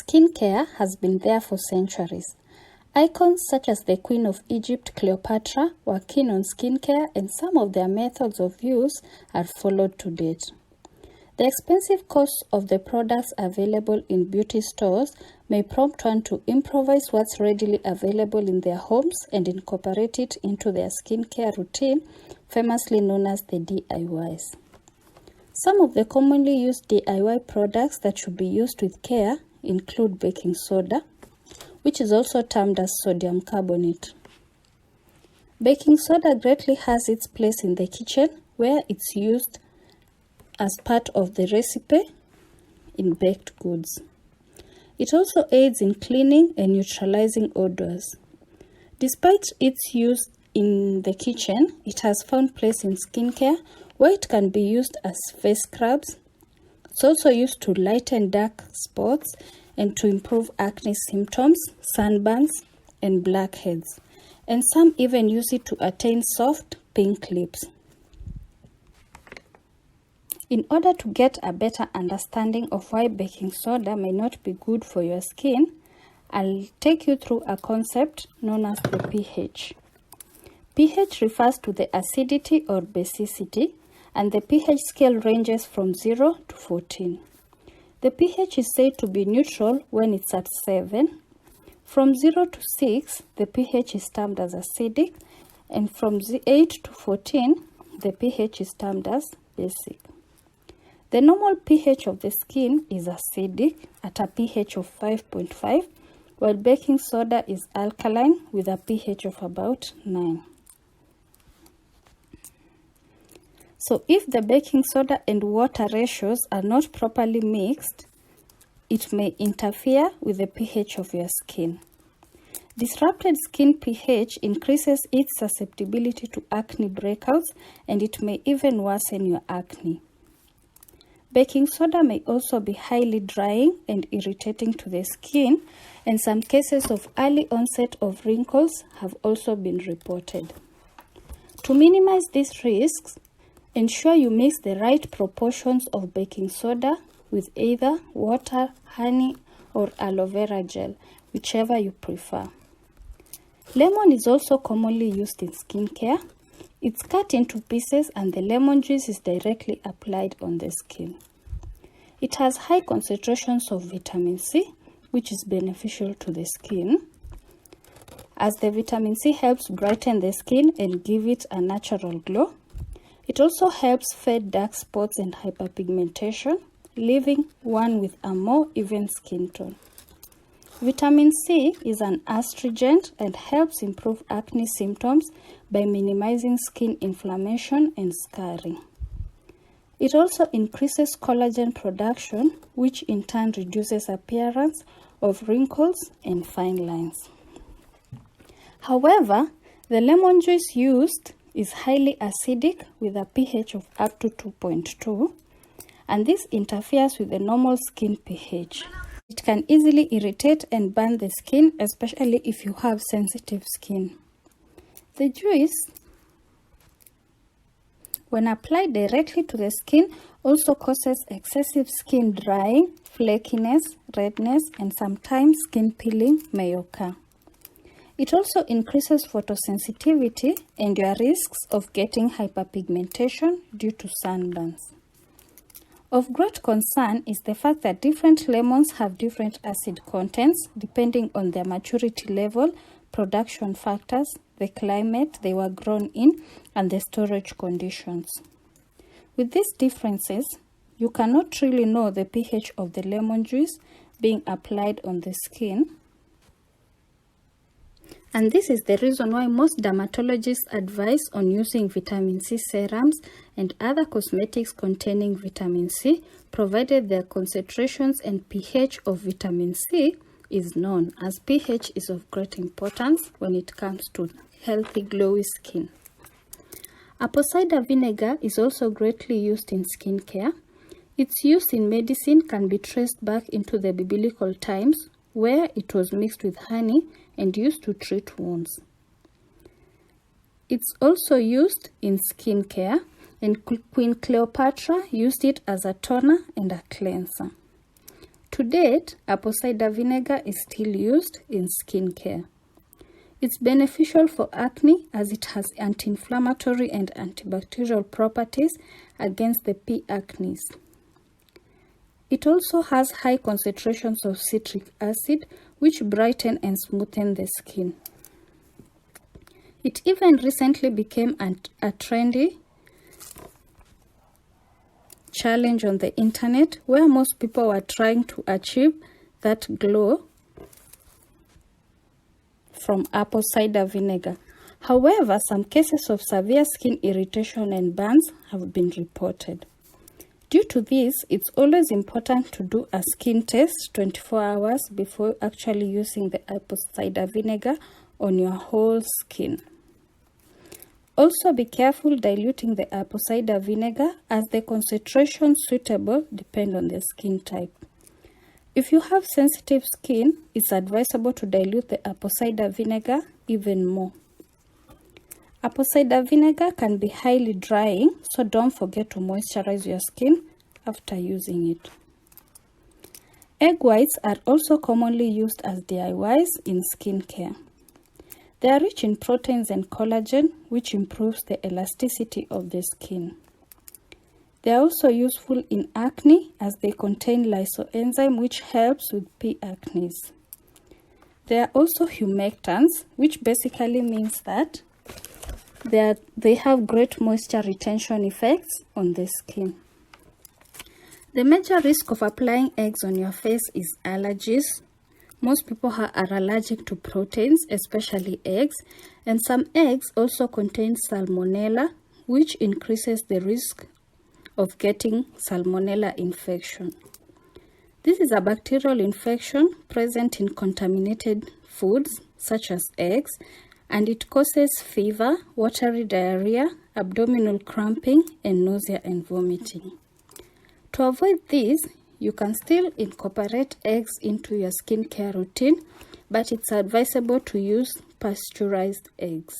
Skincare has been there for centuries. Icons such as the Queen of Egypt, Cleopatra, were keen on skincare, and some of their methods of use are followed to date. The expensive costs of the products available in beauty stores may prompt one to improvise what's readily available in their homes and incorporate it into their skincare routine, famously known as the DIYs. Some of the commonly used DIY products that should be used with care include baking soda, which is also termed as sodium carbonate. Baking soda greatly has its place in the kitchen, where it's used as part of the recipe in baked goods. It also aids in cleaning and neutralizing odors. Despite its use in the kitchen, it has found place in skincare, where it can be used as face scrubs. It's also used to lighten dark spots and to improve acne symptoms, sunburns, and blackheads. And some even use it to attain soft pink lips. In order to get a better understanding of why baking soda may not be good for your skin, I'll take you through a concept known as the pH. pH refers to the acidity or basicity, and the pH scale ranges from 0 to 14. The pH is said to be neutral when it's at 7. From 0 to 6, the pH is termed as acidic, and from 8 to 14, the pH is termed as basic. The normal pH of the skin is acidic at a pH of 5.5, while baking soda is alkaline with a pH of about 9. So if the baking soda and water ratios are not properly mixed, it may interfere with the pH of your skin. Disrupted skin pH increases its susceptibility to acne breakouts, and it may even worsen your acne. Baking soda may also be highly drying and irritating to the skin, and some cases of early onset of wrinkles have also been reported. To minimize these risks, ensure you mix the right proportions of baking soda with either water, honey, or aloe vera gel, whichever you prefer. Lemon is also commonly used in skincare. It's cut into pieces and the lemon juice is directly applied on the skin. It has high concentrations of vitamin C, which is beneficial to the skin, as the vitamin C helps brighten the skin and give it a natural glow. It also helps fade dark spots and hyperpigmentation, leaving one with a more even skin tone. Vitamin C is an astringent and helps improve acne symptoms by minimizing skin inflammation and scarring. It also increases collagen production, which in turn reduces appearance of wrinkles and fine lines. However, the lemon juice used is highly acidic with a pH of up to 2.2, and this interferes with the normal skin pH. It can easily irritate and burn the skin, especially if you have sensitive skin. The juice, when applied directly to the skin, also causes excessive skin drying, flakiness, redness, and sometimes skin peeling may occur. It also increases photosensitivity and your risks of getting hyperpigmentation due to sunburns. Of great concern is the fact that different lemons have different acid contents depending on their maturity level, production factors, the climate they were grown in, and the storage conditions. With these differences, you cannot really know the pH of the lemon juice being applied on the skin. And this is the reason why most dermatologists advise on using vitamin C serums and other cosmetics containing vitamin C, provided their concentrations and pH of vitamin C is known, as pH is of great importance when it comes to healthy, glowy skin. Apple cider vinegar is also greatly used in skincare. Its use in medicine can be traced back into the biblical times, where it was mixed with honey and used to treat wounds. It's also used in skincare, and Queen Cleopatra used it as a toner and a cleanser. To date, apple cider vinegar is still used in skincare. It's beneficial for acne as it has anti-inflammatory and antibacterial properties against the P. acnes. It also has high concentrations of citric acid, which brighten and smoothen the skin. It even recently became a trendy challenge on the internet, where most people were trying to achieve that glow from apple cider vinegar. However, some cases of severe skin irritation and burns have been reported. Due to this, it's always important to do a skin test 24 hours before actually using the apple cider vinegar on your whole skin. Also, be careful diluting the apple cider vinegar, as the concentration suitable depend on the skin type. If you have sensitive skin, it's advisable to dilute the apple cider vinegar even more. Apple cider vinegar can be highly drying, so don't forget to moisturize your skin after using it. Egg whites are also commonly used as DIYs in skincare. They are rich in proteins and collagen, which improves the elasticity of the skin. They are also useful in acne as they contain lysoenzyme, which helps with P. acnes. They are also humectants, which basically means that they have great moisture retention effects on the skin. The major risk of applying eggs on your face is allergies. Most people are allergic to proteins, especially eggs, and some eggs also contain salmonella, which increases the risk of getting salmonella infection. This is a bacterial infection present in contaminated foods such as eggs, and it causes fever, watery diarrhea, abdominal cramping, and nausea and vomiting. To avoid this, you can still incorporate eggs into your skincare routine, but it's advisable to use pasteurized eggs.